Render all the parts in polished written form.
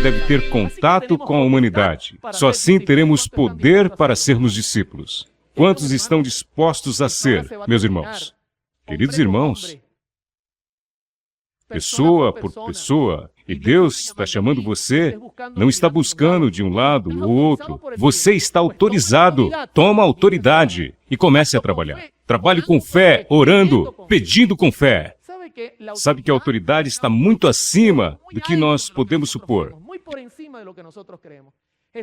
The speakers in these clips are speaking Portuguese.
deve ter contato com a humanidade. Só assim teremos poder para sermos discípulos. Quantos estão dispostos a ser, meus irmãos? Queridos irmãos, pessoa por pessoa, e Deus está chamando você, não está buscando de um lado ou outro. Você está autorizado. Toma autoridade e comece a trabalhar. Trabalhe com fé, orando, pedindo com fé. Sabe que a autoridade está muito acima do que nós podemos supor.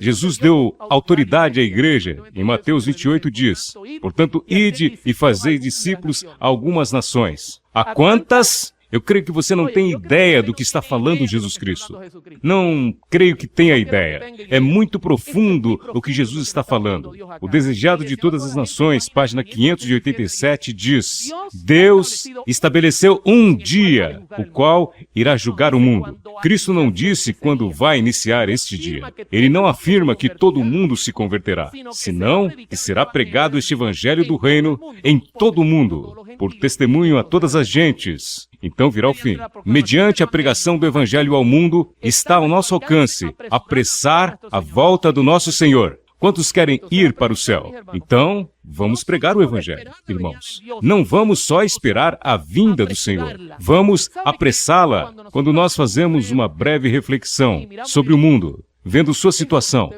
Jesus deu autoridade à igreja. Em Mateus 28 diz: portanto, ide e fazei discípulos a algumas nações. A quantas? Eu creio que você não tem ideia do que está falando Jesus Cristo. Não creio que tenha ideia. É muito profundo o que Jesus está falando. O desejado de todas as nações, página 587, diz: Deus estabeleceu um dia, o qual irá julgar o mundo. Cristo não disse quando vai iniciar este dia. Ele não afirma que todo mundo se converterá, senão que será pregado este evangelho do reino em todo o mundo, por testemunho a todas as gentes. Então virá o fim. Mediante a pregação do Evangelho ao mundo, está ao nosso alcance apressar a volta do nosso Senhor. Quantos querem ir para o céu? Então, vamos pregar o Evangelho, irmãos. Não vamos só esperar a vinda do Senhor. Vamos apressá-la quando nós fazemos uma breve reflexão sobre o mundo, vendo sua situação.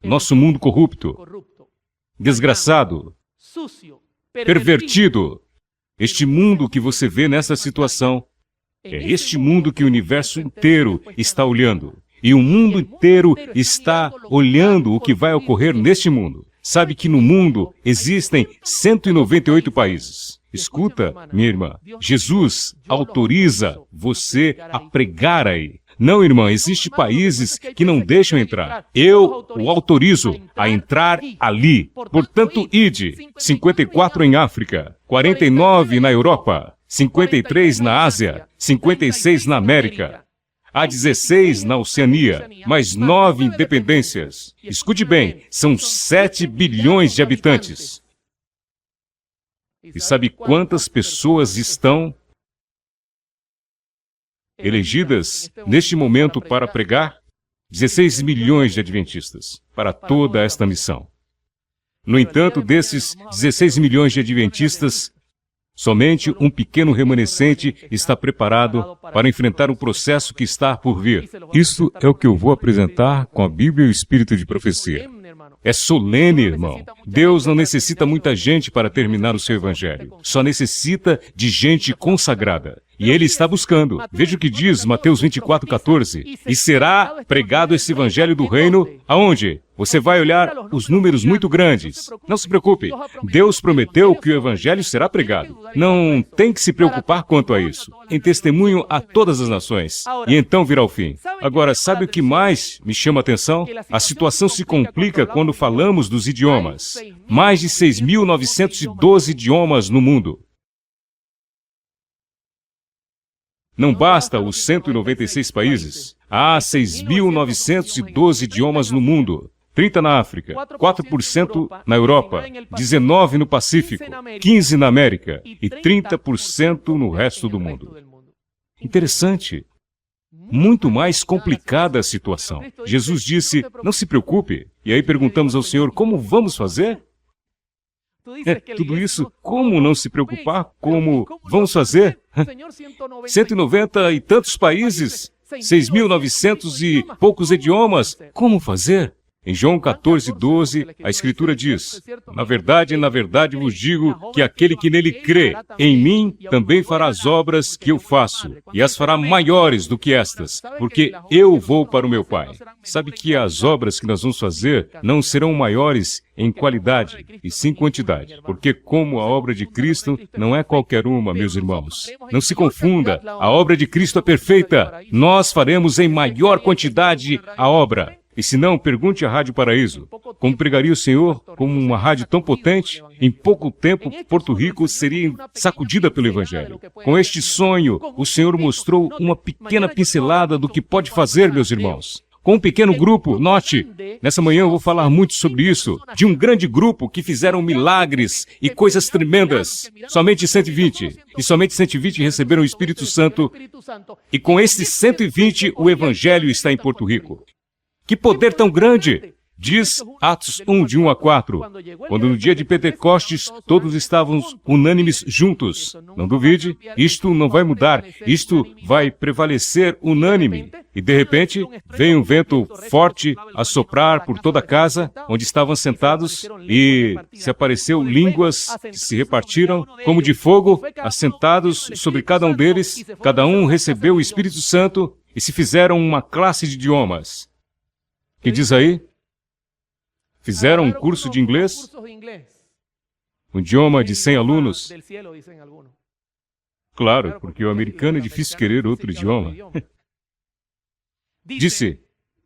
Nosso mundo corrupto, desgraçado, pervertido. Este mundo que você vê nessa situação, é este mundo que o universo inteiro está olhando. E o mundo inteiro está olhando o que vai ocorrer neste mundo. Sabe que no mundo existem 198 países. Escuta, minha irmã, Jesus autoriza você a pregar aí. Não, irmã, existem países que não deixam entrar. Eu o autorizo a entrar ali. Portanto, ide. 54 em África, 49 na Europa, 53 na Ásia, 56 na América. Há 16 na Oceania, mais 9 independências. Escute bem, são 7 bilhões de habitantes. E sabe quantas pessoas estão elegidas neste momento para pregar? 16 milhões de adventistas para toda esta missão. No entanto, desses 16 milhões de adventistas, somente um pequeno remanescente está preparado para enfrentar o processo que está por vir. Isso é o que eu vou apresentar com a Bíblia e o Espírito de Profecia. É solene, irmão. Deus não necessita muita gente para terminar o seu evangelho. Só necessita de gente consagrada. E Ele está buscando. Veja o que diz Mateus 24:14. E será pregado esse evangelho do reino aonde? Você vai olhar os números muito grandes. Não se preocupe. Deus prometeu que o evangelho será pregado. Não tem que se preocupar quanto a isso. Em testemunho a todas as nações. E então virá o fim. Agora, sabe o que mais me chama a atenção? A situação se complica quando falamos dos idiomas. Mais de 6.912 idiomas no mundo. Não basta os 196 países. Há 6.912 idiomas no mundo. 30 na África, 4% na Europa, 19% no Pacífico, 15% na América e 30% no resto do mundo. Interessante. Muito mais complicada a situação. Jesus disse, não se preocupe. E aí perguntamos ao Senhor, como vamos fazer? Tudo isso, como não se preocupar? Como vamos fazer? 190 e tantos países, 6.900 e poucos idiomas, como fazer? Em João 14:12, a Escritura diz, na verdade vos digo que aquele que nele crê, em mim também fará as obras que eu faço, e as fará maiores do que estas, porque eu vou para o meu Pai. Sabe que as obras que nós vamos fazer não serão maiores em qualidade, e sim quantidade, porque como a obra de Cristo não é qualquer uma, meus irmãos. Não se confunda, a obra de Cristo é perfeita. Nós faremos em maior quantidade a obra. E se não, pergunte à Rádio Paraíso. Como pregaria o Senhor como uma rádio tão potente? Em pouco tempo, Porto Rico seria sacudida pelo Evangelho. Com este sonho, o Senhor mostrou uma pequena pincelada do que pode fazer, meus irmãos. com um pequeno grupo. Note, nessa manhã eu vou falar muito sobre isso, de um grande grupo que fizeram milagres e coisas tremendas. Somente 120. E somente 120 receberam o Espírito Santo. E com esses 120, o Evangelho está em Porto Rico. Que poder tão grande! Diz Atos 1, de 1 a 4, quando no dia de Pentecostes todos estavam unânimes juntos. Não duvide, isto não vai mudar, isto vai prevalecer unânime. E de repente, veio um vento forte a soprar por toda a casa onde estavam sentados e se apareceu línguas que se repartiram como de fogo, assentados sobre cada um deles. Cada um recebeu o Espírito Santo e se fizeram uma classe de idiomas. Que diz aí? Fizeram um curso de inglês, um idioma de 100 alunos. Claro, porque o americano é difícil querer outro idioma. Disse,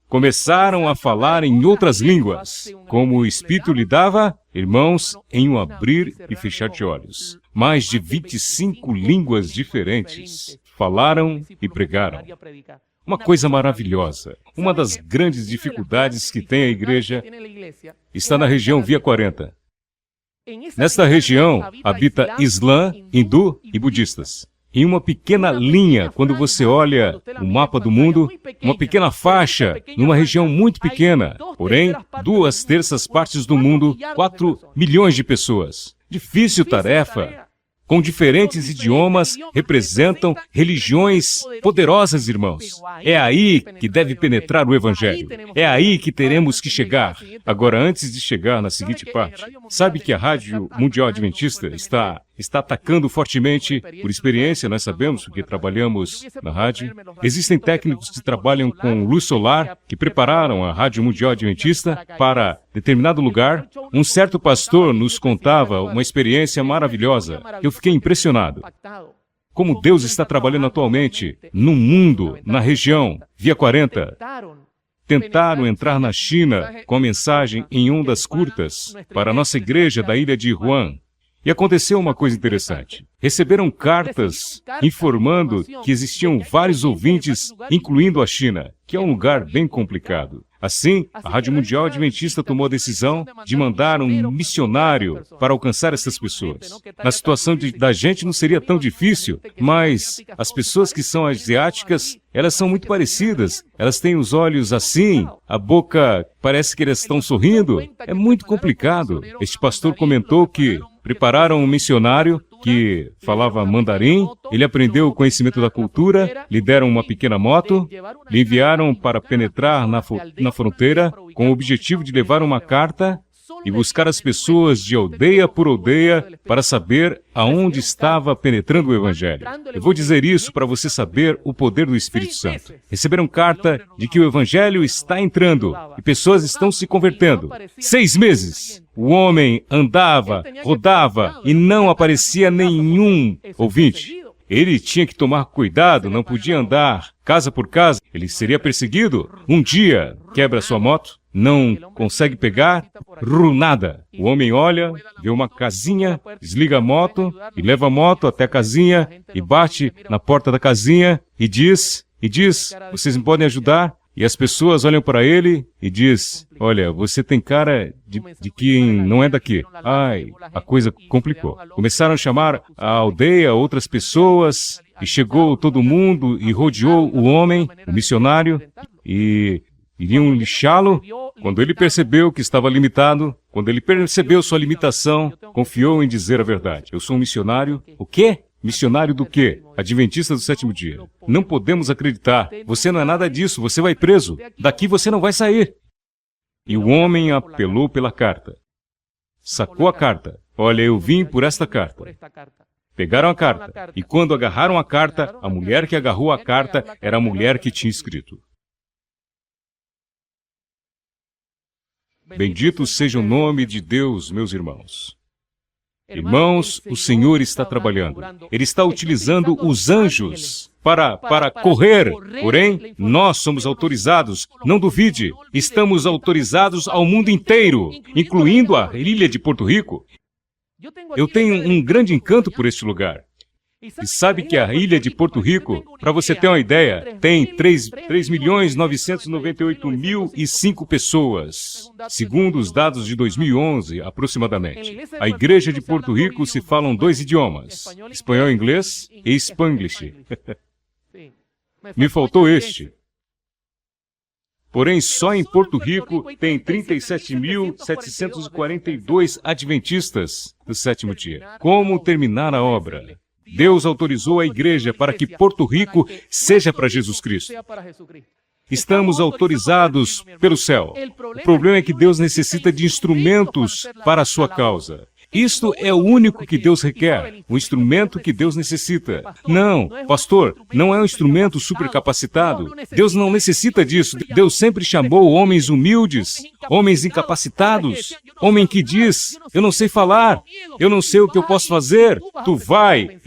começaram a falar em outras línguas, como o Espírito lhe dava, irmãos, em um abrir e fechar de olhos. Mais de 25 línguas diferentes falaram e pregaram. Uma coisa maravilhosa. Uma das grandes dificuldades que tem a igreja está na região Via 40. Nesta região habita Islã, hindu e budistas. Em uma pequena linha, quando você olha o mapa do mundo, uma pequena faixa, numa região muito pequena, porém, 2/3 partes do mundo, 4 milhões de pessoas. Difícil tarefa. Com diferentes idiomas, representam religiões poderosas, irmãos. É aí que deve penetrar o Evangelho. É aí que teremos que chegar. Agora, antes de chegar na seguinte parte, sabe que a Rádio Mundial Adventista está atacando fortemente, por experiência, nós sabemos, porque trabalhamos na rádio. Existem técnicos que trabalham com luz solar, que prepararam a Rádio Mundial Adventista para determinado lugar. Um certo pastor nos contava uma experiência maravilhosa. Eu fiquei impressionado. Como Deus está trabalhando atualmente no mundo, na região, Via 40. Tentaram entrar na China com a mensagem em ondas curtas para a nossa igreja da ilha de Wuhan. E aconteceu uma coisa interessante. Receberam cartas informando que existiam vários ouvintes, incluindo a China, que é um lugar bem complicado. Assim, a Rádio Mundial Adventista tomou a decisão de mandar um missionário para alcançar essas pessoas. Na situação da gente não seria tão difícil, mas as pessoas que são asiáticas, elas são muito parecidas. Elas têm os olhos assim, a boca parece que elas estão sorrindo. É muito complicado. Este pastor comentou que prepararam um missionário que falava mandarim, ele aprendeu o conhecimento da cultura, lhe deram uma pequena moto, lhe enviaram para penetrar na fronteira com o objetivo de levar uma carta e buscar as pessoas de aldeia por aldeia para saber aonde estava penetrando o Evangelho. Eu vou dizer isso para você saber o poder do Espírito Santo. Receberam carta de que o Evangelho está entrando e pessoas estão se convertendo. 6 meses. O homem andava, rodava e não aparecia nenhum ouvinte. Ele tinha que tomar cuidado, não podia andar casa por casa. Ele seria perseguido. Um dia, quebra sua moto, não consegue pegar, nada. O homem olha, vê uma casinha, desliga a moto e leva a moto até a casinha e bate na porta da casinha e diz, vocês me podem ajudar? E as pessoas olham para ele e diz, olha, você tem cara de quem não é daqui. Ai, a coisa complicou. Começaram a chamar a aldeia, outras pessoas, e chegou todo mundo e rodeou o homem, o missionário, e iriam lixá-lo. Quando ele percebeu que estava limitado, quando ele percebeu sua limitação, confiou em dizer a verdade. Eu sou um missionário. O quê? Missionário do quê? Adventista do 7º dia. Não podemos acreditar. Você não é nada disso. Você vai preso. Daqui você não vai sair. E o homem apelou pela carta. Sacou a carta. Olha, eu vim por esta carta. Pegaram a carta. E quando agarraram a carta, a mulher que agarrou a carta era a mulher que tinha escrito. Bendito seja o nome de Deus, meus irmãos. Irmãos, o Senhor está trabalhando. Ele está utilizando os anjos para correr. Porém, nós somos autorizados. Não duvide, estamos autorizados ao mundo inteiro, incluindo a ilha de Porto Rico. Eu tenho um grande encanto por este lugar. E sabe que a ilha de Porto Rico, para você ter uma ideia, tem 3.998.005 pessoas, segundo os dados de 2011, aproximadamente. A igreja de Porto Rico se falam 2 idiomas, espanhol e inglês e Spanglish. Me faltou este. Porém, só em Porto Rico tem 37.742 adventistas do sétimo dia. Como terminar a obra? Deus autorizou a igreja para que Porto Rico seja para Jesus Cristo. Estamos autorizados pelo céu. O problema é que Deus necessita de instrumentos para a sua causa. Isto é o único que Deus requer, o instrumento que Deus necessita. Não, pastor, não é um instrumento supercapacitado. Deus não necessita disso. Deus sempre chamou homens humildes, homens incapacitados, homem que diz, eu não sei falar, eu não sei o que eu posso fazer. Tu vai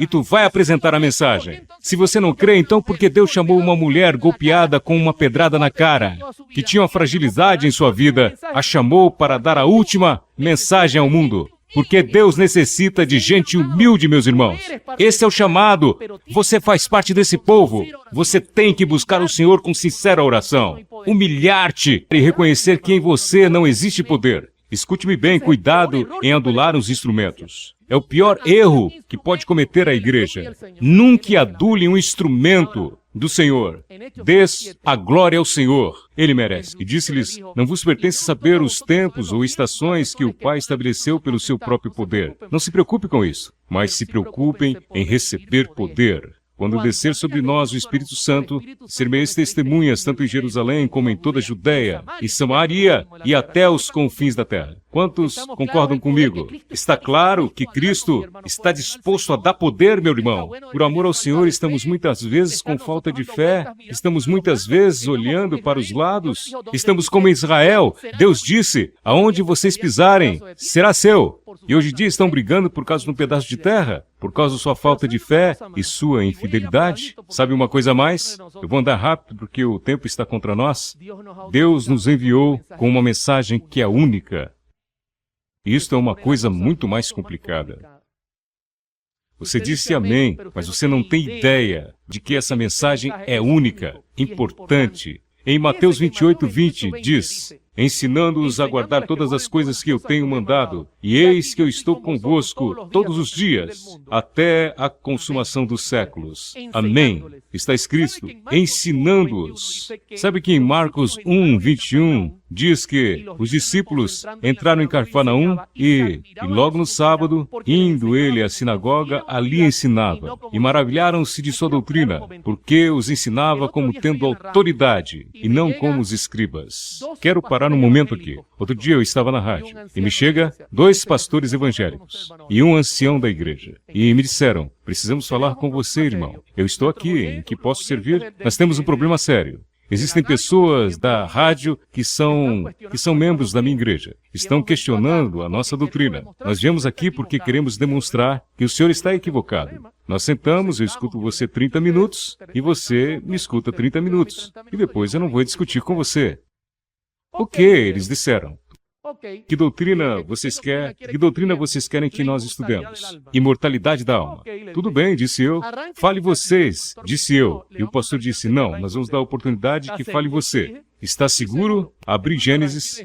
apresentar a mensagem. Se você não crê, então por que Deus chamou uma mulher golpeada com uma pedrada na cara, que tinha uma fragilidade em sua vida, a chamou para dar a última mensagem ao mundo? Porque Deus necessita de gente humilde, meus irmãos. Esse é o chamado. Você faz parte desse povo. Você tem que buscar o Senhor com sincera oração. Humilhar-te e reconhecer que em você não existe poder. Escute-me bem, cuidado em adular os instrumentos. É o pior erro que pode cometer a igreja. Nunca adule um instrumento do Senhor. Des a glória ao Senhor. Ele merece. E disse-lhes, não vos pertence saber os tempos ou estações que o Pai estabeleceu pelo seu próprio poder. Não se preocupe com isso, mas se preocupem em receber poder. Quando descer sobre nós o Espírito Santo, ser-me-eis testemunhas tanto em Jerusalém como em toda a Judéia e Samaria e até os confins da terra. Quantos concordam comigo? Está claro que Cristo está disposto a dar poder, meu irmão. Por amor ao Senhor, estamos muitas vezes com falta de fé, estamos muitas vezes olhando para os lados, estamos como em Israel. Deus disse, aonde vocês pisarem, será seu. E hoje em dia estão brigando por causa de um pedaço de terra, por causa da sua falta de fé e sua infidelidade. Sabe uma coisa a mais? Eu vou andar rápido porque o tempo está contra nós. Deus nos enviou com uma mensagem que é única. Isto é uma coisa muito mais complicada. Você disse amém, mas você não tem ideia de que essa mensagem é única, importante. Em Mateus 28:20 diz, ensinando-os a guardar todas as coisas que eu tenho mandado, e eis que eu estou convosco todos os dias, até a consumação dos séculos. Amém. Está escrito, ensinando-os. Sabe que em Marcos 1:21 diz que os discípulos entraram em Cafarnaum e logo no sábado, indo ele à sinagoga, ali ensinava. E maravilharam-se de sua doutrina, porque os ensinava como tendo autoridade, e não como os escribas. Quero parar um momento aqui. Outro dia eu estava na rádio, e me chega 2 pastores evangélicos, e um ancião da igreja, e me disseram, precisamos falar com você, irmão. Eu estou aqui, em que posso servir? Nós temos um problema sério. Existem pessoas da rádio que são membros da minha igreja. Estão questionando a nossa doutrina. Nós viemos aqui porque queremos demonstrar que o senhor está equivocado. Nós sentamos, eu escuto você 30 minutos e você me escuta 30 minutos. E depois eu não vou discutir com você. O que? Eles disseram. Que doutrina vocês querem que nós estudemos? Imortalidade da alma. Tudo bem, disse eu. Fale vocês, disse eu. E o pastor disse, não, nós vamos dar a oportunidade que fale você. Está seguro? Abri Gênesis,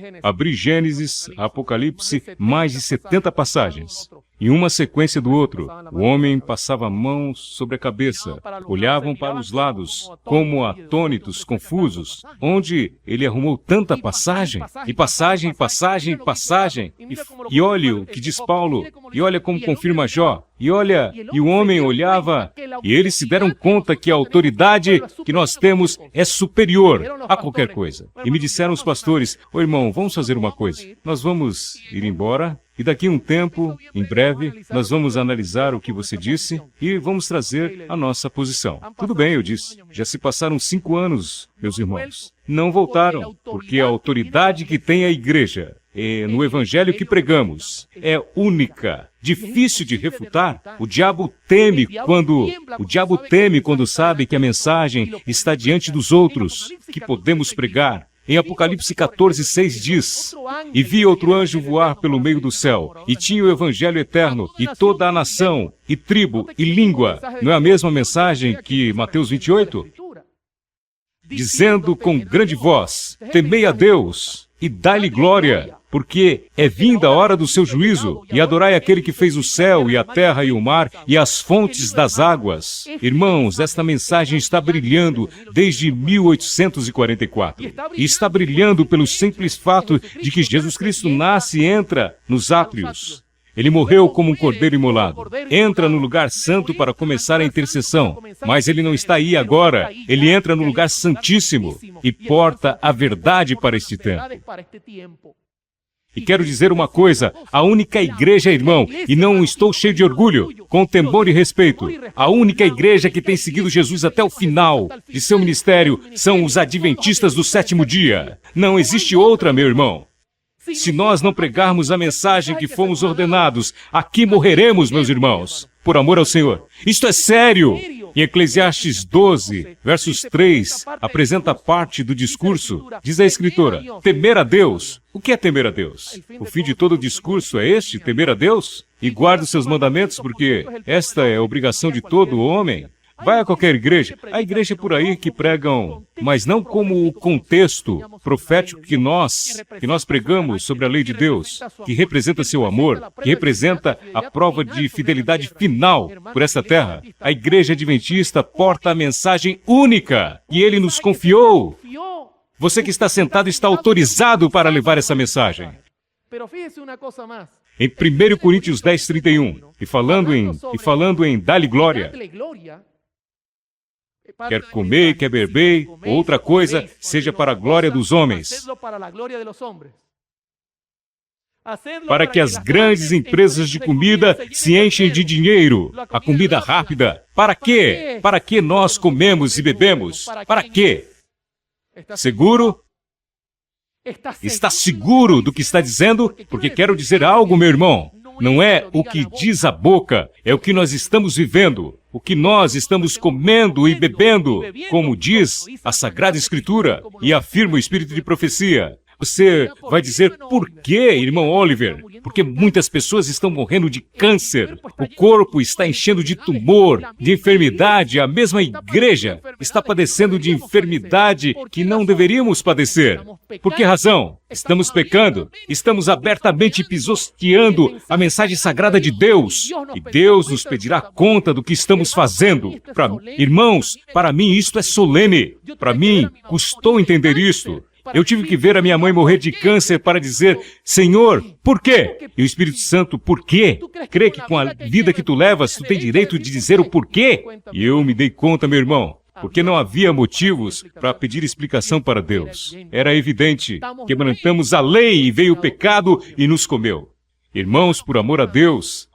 Apocalipse, mais de 70 passagens. E uma sequência do outro, o homem passava a mão sobre a cabeça, olhavam para os lados, como atônitos, confusos, onde ele arrumou tanta passagem, e passagem, e olha o que diz Paulo, e olha como confirma Jó, e o homem olhava, e eles se deram conta que a autoridade que nós temos é superior a qualquer coisa. E me disseram os pastores, ô irmão, vamos fazer uma coisa, nós vamos ir embora, e daqui a um tempo, em breve, nós vamos analisar o que você disse e vamos trazer a nossa posição. Tudo bem, eu disse. Já se passaram 5 anos, meus irmãos. Não voltaram, porque a autoridade que tem a igreja no evangelho que pregamos é única, difícil de refutar. O diabo teme quando sabe que a mensagem está diante dos outros, que podemos pregar. Em Apocalipse 14:6 diz: E vi outro anjo voar pelo meio do céu, e tinha o evangelho eterno, e toda a nação, e tribo, e língua. Não é a mesma mensagem que Mateus 28? Dizendo com grande voz: Temei a Deus, e dai-lhe glória, porque é vinda a hora do seu juízo, e adorai aquele que fez o céu, e a terra, e o mar, e as fontes das águas. Irmãos, esta mensagem está brilhando desde 1844. E está brilhando pelo simples fato de que Jesus Cristo nasce e entra nos átrios. Ele morreu como um cordeiro imolado. Entra no lugar santo para começar a intercessão. Mas ele não está aí agora. Ele entra no lugar santíssimo e porta a verdade para este tempo. E quero dizer uma coisa, a única igreja, irmão, e não estou cheio de orgulho, com temor e respeito, a única igreja que tem seguido Jesus até o final de seu ministério são os adventistas do sétimo dia. Não existe outra, meu irmão. Se nós não pregarmos a mensagem que fomos ordenados, aqui morreremos, meus irmãos, por amor ao Senhor. Isto é sério! Em Eclesiastes 12, versos 3, apresenta parte do discurso. Diz a Escritora: temer a Deus. O que é temer a Deus? O fim de todo o discurso é este, temer a Deus? E guarde os seus mandamentos, porque esta é a obrigação de todo homem. Vai a qualquer igreja. Há igreja por aí que pregam, mas não como o contexto profético que nós pregamos sobre a lei de Deus, que representa seu amor, que representa a prova de fidelidade final por esta terra. A igreja adventista porta a mensagem única que ele nos confiou. Você que está sentado está autorizado para levar essa mensagem. Em 1 Coríntios 10:31, e falando em dar-lhe glória, quer comer, quer beber, ou outra coisa, seja para a glória dos homens. Para que as grandes empresas de comida se enchem de dinheiro, a comida rápida. Para quê? Para que nós comemos e bebemos? Para quê? Seguro? Está seguro do que está dizendo? Porque quero dizer algo, meu irmão. Não é o que diz a boca, é o que nós estamos vivendo, o que nós estamos comendo e bebendo, como diz a Sagrada Escritura e afirma o Espírito de Profecia. Você vai dizer, por quê, irmão Oliver? Porque muitas pessoas estão morrendo de câncer, o corpo está enchendo de tumor, de enfermidade, a mesma igreja está padecendo de enfermidade que não deveríamos padecer. Por que razão? Estamos pecando, estamos abertamente pisoteando a mensagem sagrada de Deus, e Deus nos pedirá conta do que estamos fazendo. Irmãos, para mim isto é solene, para mim custou entender isto. Eu tive que ver a minha mãe morrer de câncer para dizer, Senhor, por quê? E o Espírito Santo, por quê? Crê que com a vida que tu levas, tu tem direito de dizer o porquê? E eu me dei conta, meu irmão, porque não havia motivos para pedir explicação para Deus. Era evidente, quebrantamos a lei e veio o pecado e nos comeu. Irmãos, por amor a Deus,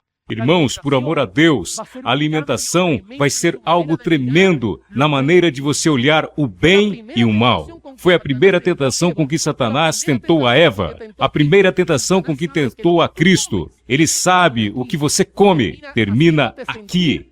a alimentação vai ser algo tremendo na maneira de você olhar o bem e o mal. Foi a primeira tentação com que Satanás tentou a Eva, a primeira tentação com que tentou a Cristo. Ele sabe o que você come, termina aqui,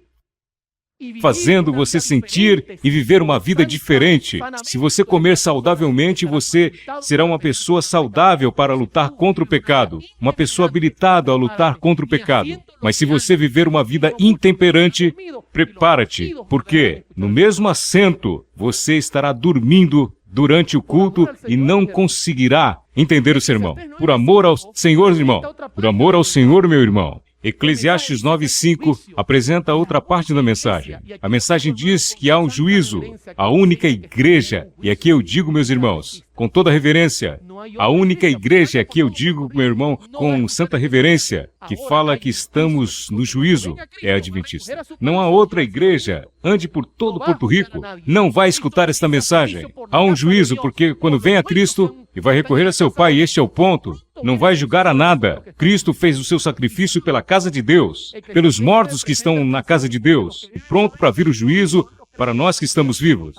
fazendo você sentir e viver uma vida diferente. Se você comer saudavelmente, você será uma pessoa saudável para lutar contra o pecado, uma pessoa habilitada a lutar contra o pecado. Mas se você viver uma vida intemperante, prepara-te, porque no mesmo assento você estará dormindo durante o culto e não conseguirá entender o sermão. Por amor ao Senhor, irmão. Por amor ao Senhor, meu irmão. Eclesiastes 9:5 apresenta outra parte da mensagem. A mensagem diz que há um juízo, a única igreja, e aqui eu digo, meus irmãos, com toda reverência, a única igreja, aqui eu digo, meu irmão, com santa reverência, que fala que estamos no juízo, é a adventista. Não há outra igreja, ande por todo Porto Rico, não vai escutar esta mensagem. Há um juízo, porque quando vem a Cristo e vai recorrer a seu Pai, e este é o ponto, não vai julgar a nada. Cristo fez o seu sacrifício pela casa de Deus, pelos mortos que estão na casa de Deus, e pronto para vir o juízo para nós que estamos vivos.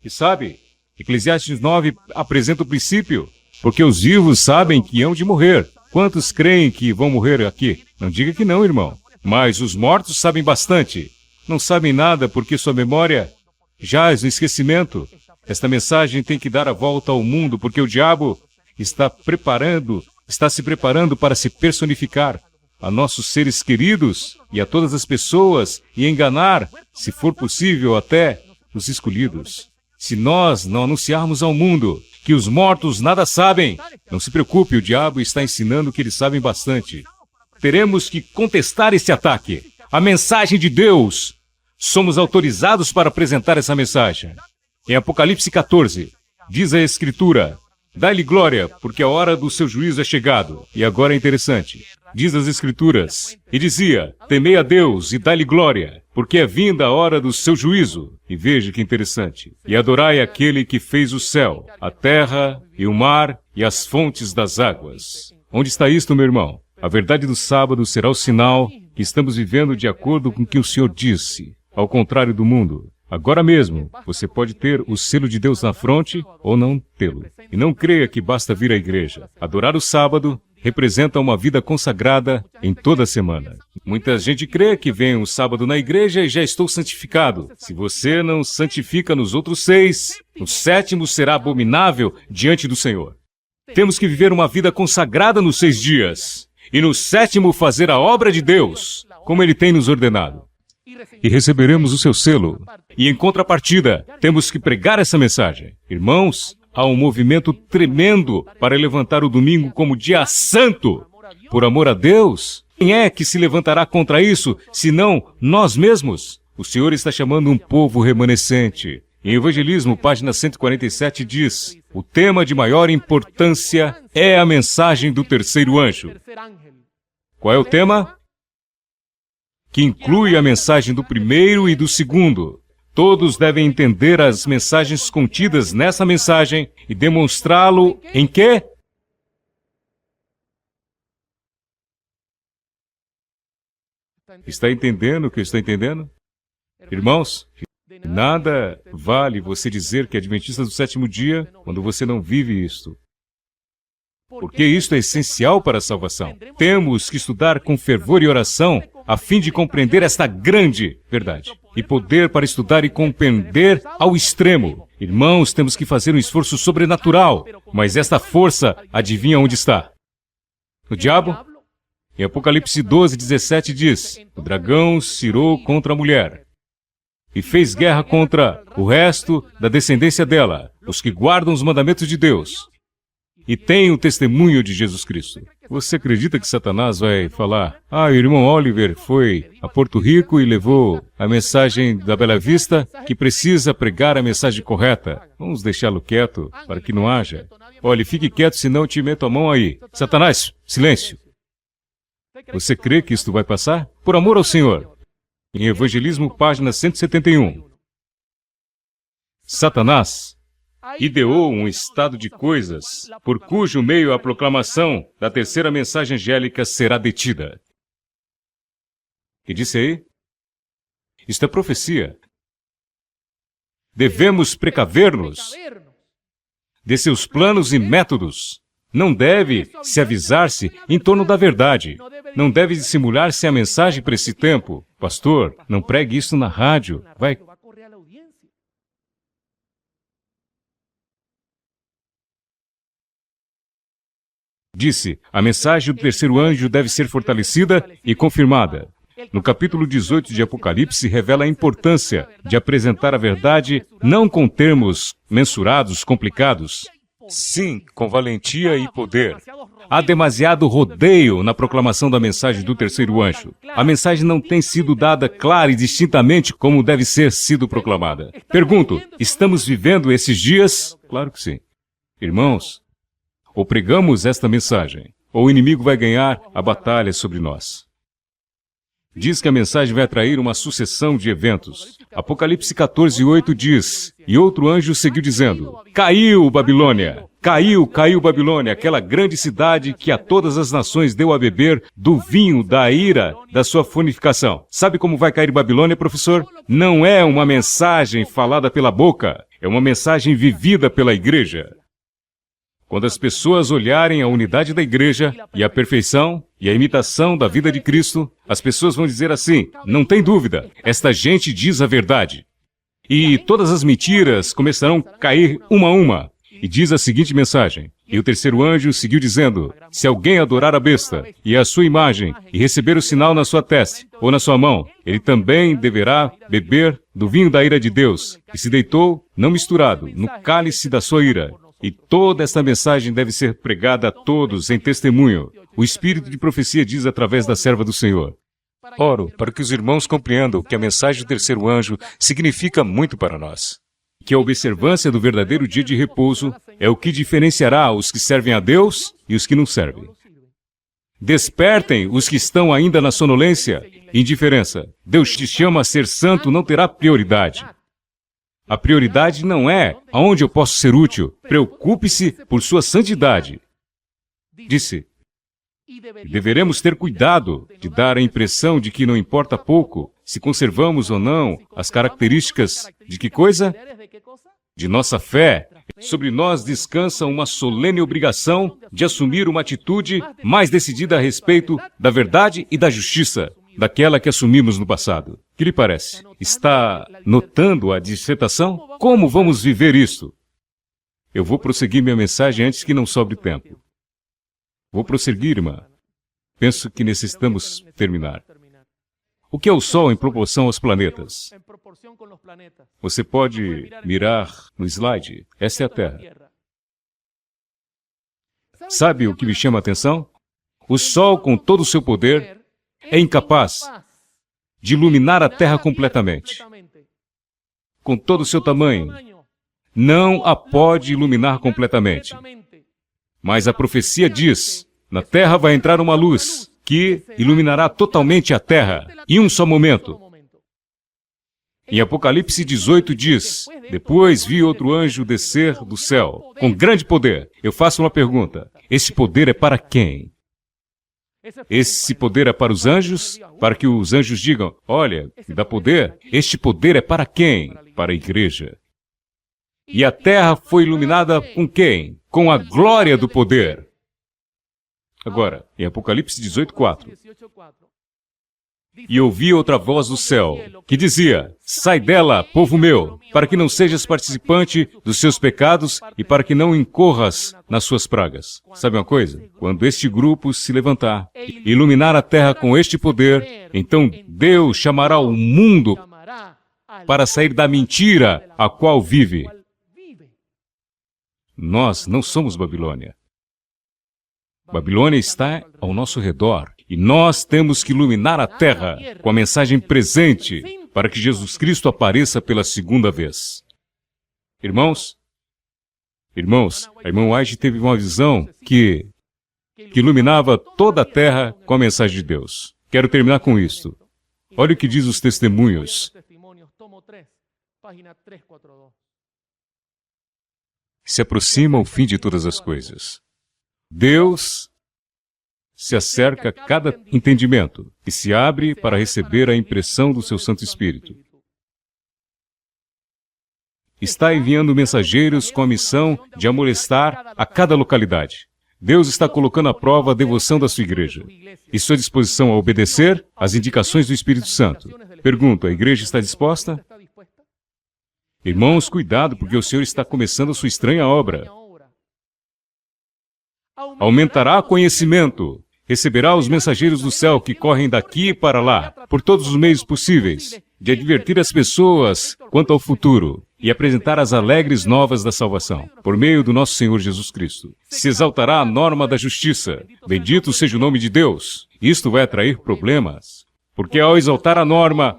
E sabe, Eclesiastes 9 apresenta o princípio, porque os vivos sabem que hão de morrer. Quantos creem que vão morrer aqui? Não diga que não, irmão. Mas os mortos sabem bastante. Não sabem nada porque sua memória jaz no esquecimento. Esta mensagem tem que dar a volta ao mundo, porque o diabo está se preparando para se personificar a nossos seres queridos e a todas as pessoas e enganar, se for possível, até os escolhidos. Se nós não anunciarmos ao mundo que os mortos nada sabem, não se preocupe, o diabo está ensinando que eles sabem bastante. Teremos que contestar esse ataque. A mensagem de Deus. Somos autorizados para apresentar essa mensagem. Em Apocalipse 14, diz a Escritura: dá-lhe glória, porque a hora do seu juízo é chegado. E agora é interessante. Diz as Escrituras: e dizia, temei a Deus e dá-lhe glória, porque é vinda a hora do seu juízo. E veja que interessante. E adorai aquele que fez o céu, a terra e o mar e as fontes das águas. Onde está isto, meu irmão? A verdade do sábado será o sinal que estamos vivendo de acordo com o que o Senhor disse. Ao contrário do mundo. Agora mesmo, você pode ter o selo de Deus na fronte ou não tê-lo. E não creia que basta vir à igreja. Adorar o sábado representa uma vida consagrada em toda a semana. Muita gente crê que vem um sábado na igreja e já estou santificado. Se você não santifica nos outros 6, no 7º será abominável diante do Senhor. Temos que viver uma vida consagrada nos 6 dias. E no 7º fazer a obra de Deus, como Ele tem nos ordenado. E receberemos o seu selo. E em contrapartida, temos que pregar essa mensagem. Irmãos, há um movimento tremendo para levantar o domingo como dia santo. Por amor a Deus, quem é que se levantará contra isso, senão nós mesmos? O Senhor está chamando um povo remanescente. Em Evangelismo, página 147, diz: o tema de maior importância é a mensagem do terceiro anjo. Qual é o tema? Que inclui a mensagem do primeiro e do segundo. Todos devem entender as mensagens contidas nessa mensagem e demonstrá-lo em quê? Está entendendo o que eu estou entendendo? Irmãos, nada vale você dizer que é adventista do 7º dia quando você não vive isto. Porque isto é essencial para a salvação. Temos que estudar com fervor e oração a fim de compreender esta grande verdade. E poder para estudar e compreender ao extremo. Irmãos, temos que fazer um esforço sobrenatural. Mas esta força, adivinha onde está? No diabo? Em Apocalipse 12, 17 diz: o dragão se irou contra a mulher e fez guerra contra o resto da descendência dela, os que guardam os mandamentos de Deus e têm o testemunho de Jesus Cristo. Você acredita que Satanás vai falar: o irmão Oliver foi a Porto Rico e levou a mensagem da Bela Vista, que precisa pregar a mensagem correta. Vamos deixá-lo quieto, para que não haja. Olhe, fique quieto, senão eu te meto a mão aí. Satanás, silêncio. Você crê que isto vai passar? Por amor ao Senhor. Em Evangelismo, página 171. Satanás ideou um estado de coisas por cujo meio a proclamação da terceira mensagem angélica será detida. Que disse aí? Isto é profecia. Devemos precaver-nos de seus planos e métodos. Não deve se avisar-se em torno da verdade. Não deve dissimular-se a mensagem para esse tempo. Pastor, não pregue isso na rádio. Vai. Disse, a mensagem do terceiro anjo deve ser fortalecida e confirmada. No capítulo 18 de Apocalipse, revela a importância de apresentar a verdade não com termos mensurados, complicados. Sim, com valentia e poder. Há demasiado rodeio na proclamação da mensagem do terceiro anjo. A mensagem não tem sido dada clara e distintamente como deve ser sido proclamada. Pergunto, estamos vivendo esses dias? Claro que sim. Irmãos, ou pregamos esta mensagem, ou o inimigo vai ganhar a batalha sobre nós. Diz que a mensagem vai atrair uma sucessão de eventos. Apocalipse 14, 8 diz, e outro anjo seguiu dizendo, caiu Babilônia, caiu Babilônia, aquela grande cidade que a todas as nações deu a beber do vinho da ira da sua fornicação. Sabe como vai cair Babilônia, professor? Não é uma mensagem falada pela boca, é uma mensagem vivida pela igreja. Quando as pessoas olharem a unidade da igreja e a perfeição e a imitação da vida de Cristo, as pessoas vão dizer assim, não tem dúvida, esta gente diz a verdade. E todas as mentiras começarão a cair uma a uma. E diz a seguinte mensagem: e o terceiro anjo seguiu dizendo: se alguém adorar a besta e a sua imagem e receber o sinal na sua testa ou na sua mão, ele também deverá beber do vinho da ira de Deus, que se deitou, não misturado, no cálice da sua ira. E toda esta mensagem deve ser pregada a todos em testemunho. O Espírito de profecia diz através da serva do Senhor. Oro para que os irmãos compreendam que a mensagem do terceiro anjo significa muito para nós. Que a observância do verdadeiro dia de repouso é o que diferenciará os que servem a Deus e os que não servem. Despertem os que estão ainda na sonolência e indiferença. Deus te chama a ser santo, não terá prioridade. A prioridade não é aonde eu posso ser útil. Preocupe-se por sua santidade. Disse, deveremos ter cuidado de dar a impressão de que não importa pouco se conservamos ou não as características de que coisa? De nossa fé. Sobre nós descansa uma solene obrigação de assumir uma atitude mais decidida a respeito da verdade e da justiça, daquela que assumimos no passado. Que lhe parece? Está notando a dissertação? Como vamos viver isto? Eu vou prosseguir minha mensagem antes que não sobre tempo. Vou prosseguir, irmã. Penso que necessitamos terminar. O que é o Sol em proporção aos planetas? Você pode mirar no slide. Essa é a Terra. Sabe o que me chama a atenção? O Sol, com todo o seu poder, é incapaz de iluminar a Terra completamente. Com todo o seu tamanho, não a pode iluminar completamente. Mas a profecia diz, na Terra vai entrar uma luz que iluminará totalmente a Terra, em um só momento. Em Apocalipse 18 diz, depois vi outro anjo descer do céu, com grande poder. Eu faço uma pergunta, esse poder é para quem? Esse poder é para os anjos? Para que os anjos digam, olha, me dá poder? Este poder é para quem? Para a igreja. E a Terra foi iluminada com quem? Com a glória do poder. Agora, em Apocalipse 18:4. E ouvi outra voz do céu, que dizia, sai dela, povo meu, para que não sejas participante dos seus pecados e para que não incorras nas suas pragas. Sabe uma coisa? Quando este grupo se levantar e iluminar a terra com este poder, então Deus chamará o mundo para sair da mentira a qual vive. Nós não somos Babilônia. Babilônia está ao nosso redor e nós temos que iluminar a terra com a mensagem presente para que Jesus Cristo apareça pela segunda vez. Irmãos, a irmã White teve uma visão que iluminava toda a terra com a mensagem de Deus. Quero terminar com isto. Olha o que diz os testemunhos. Se aproxima o fim de todas as coisas. Deus se acerca a cada entendimento e se abre para receber a impressão do seu Santo Espírito. Está enviando mensageiros com a missão de amonestar a cada localidade. Deus está colocando à prova a devoção da sua igreja e sua disposição a obedecer às indicações do Espírito Santo. Pergunto, a igreja está disposta? Irmãos, cuidado, porque o Senhor está começando a sua estranha obra. Aumentará conhecimento, receberá os mensageiros do céu que correm daqui para lá, por todos os meios possíveis, de advertir as pessoas quanto ao futuro e apresentar as alegres novas da salvação, por meio do nosso Senhor Jesus Cristo. Se exaltará a norma da justiça. Bendito seja o nome de Deus. Isto vai atrair problemas, porque ao exaltar a norma,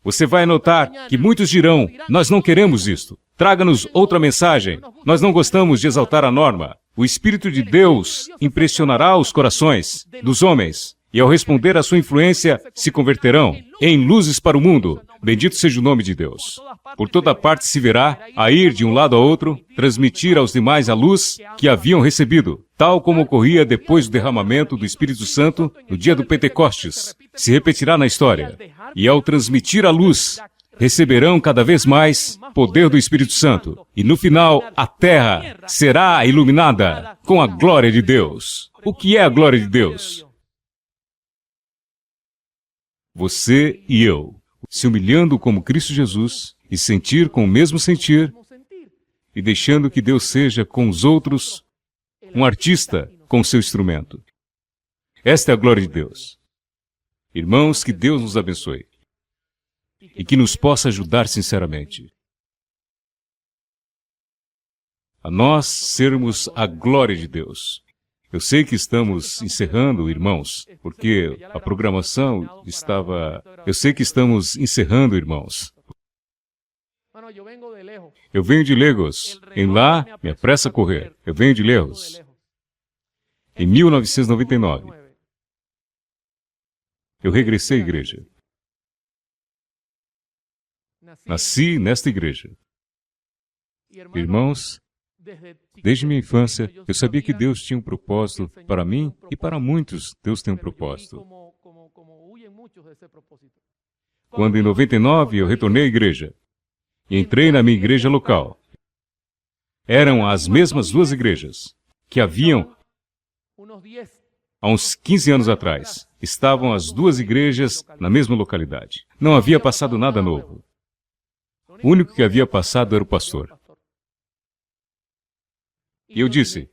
você vai notar que muitos dirão, nós não queremos isto. Traga-nos outra mensagem. Nós não gostamos de exaltar a norma. O Espírito de Deus impressionará os corações dos homens e, ao responder à sua influência, se converterão em luzes para o mundo. Bendito seja o nome de Deus. Por toda parte se verá, a ir de um lado a outro, transmitir aos demais a luz que haviam recebido, tal como ocorria depois do derramamento do Espírito Santo no dia do Pentecostes. Se repetirá na história. E ao transmitir a luz, receberão cada vez mais poder do Espírito Santo. E no final, a terra será iluminada com a glória de Deus. O que é a glória de Deus? Você e eu, se humilhando como Cristo Jesus e sentir com o mesmo sentir, e deixando que Deus seja com os outros um artista com o seu instrumento. Esta é a glória de Deus. Irmãos, que Deus nos abençoe e que nos possa ajudar sinceramente a nós sermos a glória de Deus. Eu sei que estamos encerrando, irmãos, porque a programação estava... Eu sei que estamos encerrando, irmãos. Eu venho de Lagos. Em lá, me apressa a correr. Eu venho de Lagos. Em 1999. Eu regressei à igreja. Nasci nesta igreja. Irmãos, desde minha infância, eu sabia que Deus tinha um propósito para mim e para muitos Deus tem um propósito. Quando em 99 eu retornei à igreja e entrei na minha igreja local, eram as mesmas duas igrejas que haviam há uns 15 anos atrás. Estavam as duas igrejas na mesma localidade. Não havia passado nada novo. O único que havia passado era o pastor. E eu disse,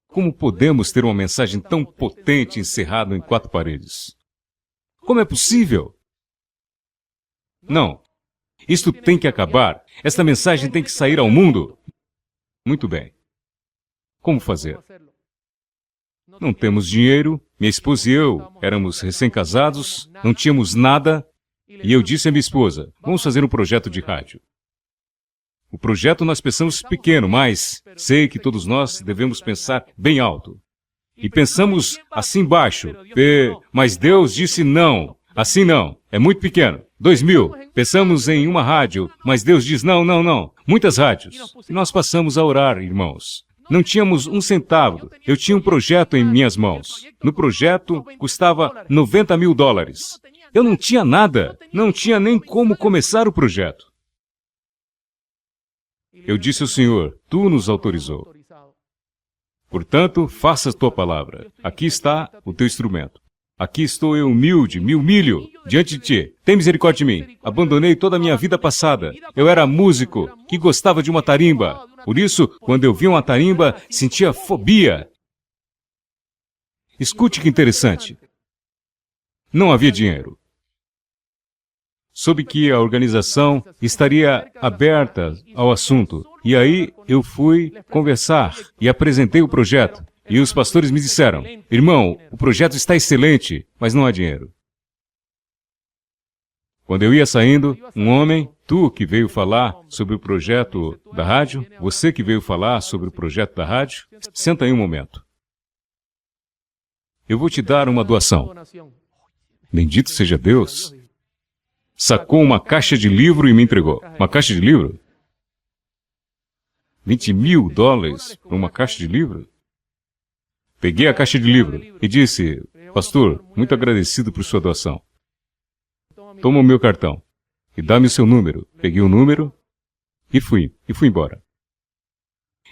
como podemos ter uma mensagem tão potente encerrada em 4 paredes? Como é possível? Não. Isto tem que acabar. Esta mensagem tem que sair ao mundo. Muito bem. Como fazer? Não temos dinheiro, minha esposa e eu éramos recém-casados, não tínhamos nada, e eu disse à minha esposa, vamos fazer um projeto de rádio. O projeto nós pensamos pequeno, mas sei que todos nós devemos pensar bem alto. E pensamos assim baixo, mas Deus disse não, assim não, é muito pequeno. 2000, pensamos em uma rádio, mas Deus diz não, não, não, muitas rádios. E nós passamos a orar, irmãos. Não tínhamos um centavo. Eu tinha um projeto em minhas mãos. No projeto, custava $90.000. Eu não tinha nada. Não tinha nem como começar o projeto. Eu disse ao Senhor, Tu nos autorizou. Portanto, faça a Tua palavra. Aqui está o Teu instrumento. Aqui estou eu humilde, me humilho diante de Ti. Tem misericórdia de mim. Abandonei toda a minha vida passada. Eu era músico que gostava de uma tarimba. Por isso, quando eu vi uma tarimba, sentia fobia. Escute que interessante. Não havia dinheiro. Soube que a organização estaria aberta ao assunto. E aí eu fui conversar e apresentei o projeto. E os pastores me disseram, irmão, o projeto está excelente, mas não há dinheiro. Quando eu ia saindo, um homem, tu que veio falar sobre o projeto da rádio, você que veio falar sobre o projeto da rádio, senta aí um momento. Eu vou te dar uma doação. Bendito seja Deus. Sacou uma caixa de livro e me entregou. Uma caixa de livro? $20.000 por uma caixa de livro? Peguei a caixa de livro e disse, pastor, muito agradecido por sua doação. Toma o meu cartão e dá-me o seu número. Peguei o número e fui embora.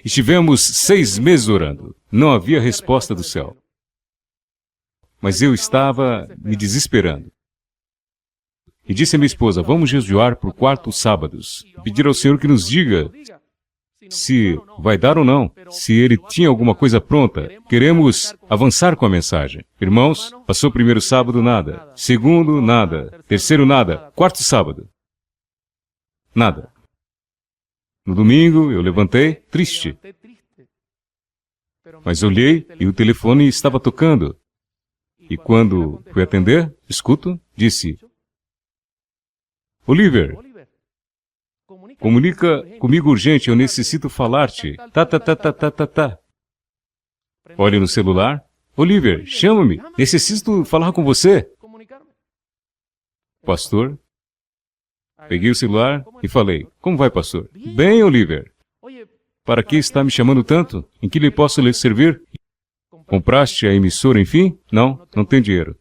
Estivemos 6 meses orando. Não havia resposta do céu. Mas eu estava me desesperando. E disse à minha esposa, vamos jejuar por 4 sábados. Pedir ao Senhor que nos diga se vai dar ou não, se Ele tinha alguma coisa pronta. Queremos avançar com a mensagem. Irmãos, passou o primeiro sábado, nada. Segundo, nada. Terceiro, nada. Quarto sábado, nada. No domingo, eu levantei, triste. Mas olhei e o telefone estava tocando. E quando fui atender, escuto, disse, Oliver, comunica comigo urgente, eu necessito falar-te. Tá. Olhe no celular. Oliver, chama-me. Necessito falar com você. Pastor. Peguei o celular e falei, como vai, pastor? Bem, Oliver. Para que está me chamando tanto? Em que lhe posso lhe servir? Compraste a emissora, enfim? Não tenho dinheiro.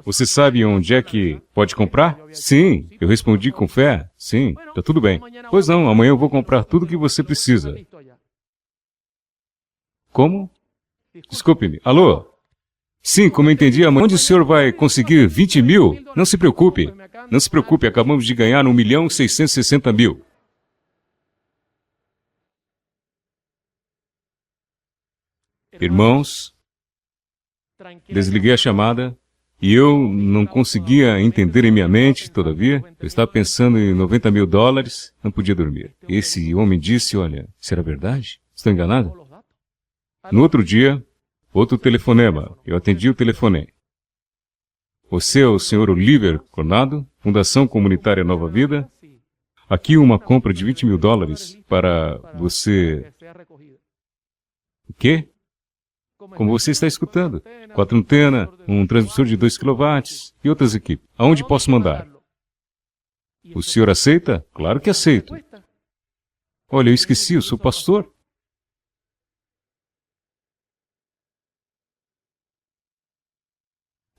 Você sabe onde é que pode comprar? Sim, eu respondi com fé. Sim, está tudo bem. Pois não, amanhã eu vou comprar tudo o que você precisa. Como? Desculpe-me. Alô? Sim, como eu entendi, onde o senhor vai conseguir 20 mil? Não se preocupe. Não se preocupe, acabamos de ganhar 1.660.000. Irmãos, desliguei a chamada e eu não conseguia entender em minha mente, todavia. Eu estava pensando em 90 mil dólares, não podia dormir. Esse homem disse, olha, será verdade? Estou enganado? No outro dia, outro telefonema. Eu atendi o telefone. Você é o Sr. Oliver Coronado, Fundação Comunitária Nova Vida. Aqui uma compra de 20 mil dólares para você... O quê? Como você está escutando. 4 antenas, um transmissor de 2 kW e outras equipes. Aonde posso mandar? O senhor aceita? Claro que aceito. Olha, eu esqueci, eu sou pastor.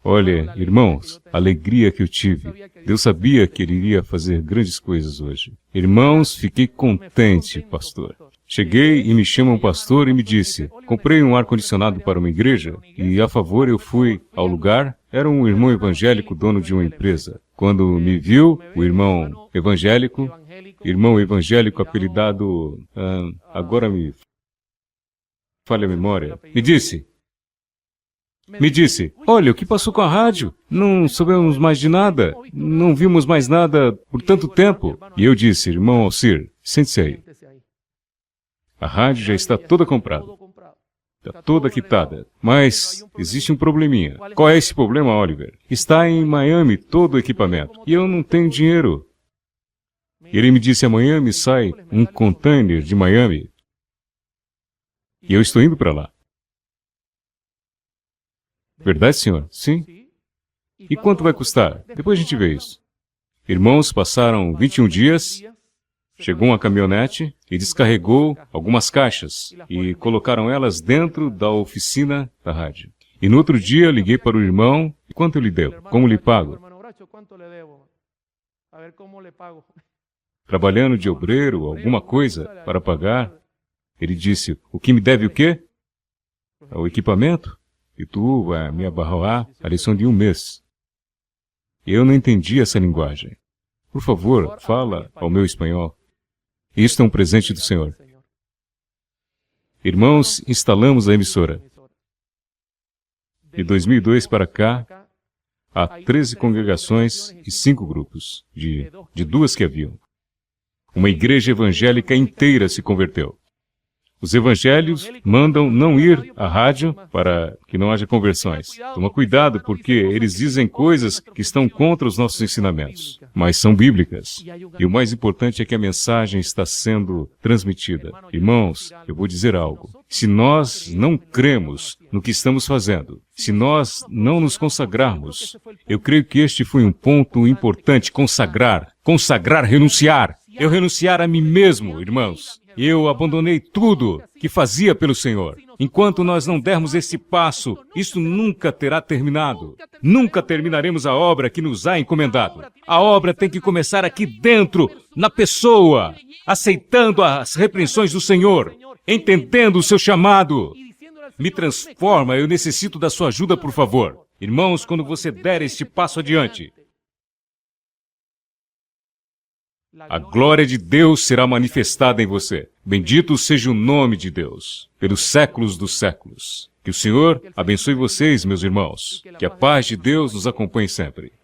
Olha, irmãos, a alegria que eu tive. Deus sabia que Ele iria fazer grandes coisas hoje. Irmãos, fiquei contente, pastor. Cheguei e me chama um pastor e me disse, comprei um ar-condicionado para uma igreja e, a favor, eu fui ao lugar. Era um irmão evangélico, dono de uma empresa. Quando me viu, o irmão evangélico apelidado... agora me falha a memória, me disse, olha, o que passou com a rádio? Não soubemos mais de nada, não vimos mais nada por tanto tempo. E eu disse, irmão Alcir, sente-se aí. A rádio já está toda comprada, está toda quitada, mas existe um probleminha. Qual é esse problema, Oliver? Está em Miami todo o equipamento, e eu não tenho dinheiro. Ele me disse, amanhã me sai um container de Miami, e eu estou indo para lá. Verdade, senhor? Sim. E quanto vai custar? Depois a gente vê isso. Irmãos, passaram 21 dias, chegou uma caminhonete e descarregou algumas caixas e colocaram elas dentro da oficina da rádio. E no outro dia liguei para o irmão, e quanto eu lhe devo? Como lhe pago? Trabalhando de obreiro, alguma coisa para pagar. Ele disse, o que me deve o quê? O equipamento? E tu vai me abarroar a lição de 1 mês. Eu não entendi essa linguagem. Por favor, fala ao meu espanhol. Isto é um presente do Senhor. Irmãos, instalamos a emissora. De 2002 para cá, há 13 congregações e 5 grupos, de 2 que haviam. Uma igreja evangélica inteira se converteu. Os evangelhos mandam não ir à rádio para que não haja conversões. Toma cuidado, porque eles dizem coisas que estão contra os nossos ensinamentos, mas são bíblicas. E o mais importante é que a mensagem está sendo transmitida. Irmãos, eu vou dizer algo. Se nós não cremos no que estamos fazendo, se nós não nos consagrarmos, eu creio que este foi um ponto importante, consagrar, renunciar. Eu renunciar a mim mesmo, irmãos. Eu abandonei tudo que fazia pelo Senhor. Enquanto nós não dermos esse passo, isso nunca terá terminado. Nunca terminaremos a obra que nos há encomendado. A obra tem que começar aqui dentro, na pessoa, aceitando as repreensões do Senhor, entendendo o seu chamado. Me transforma, eu necessito da sua ajuda, por favor. Irmãos, quando você der este passo adiante, a glória de Deus será manifestada em você. Bendito seja o nome de Deus, pelos séculos dos séculos. Que o Senhor abençoe vocês, meus irmãos. Que a paz de Deus nos acompanhe sempre.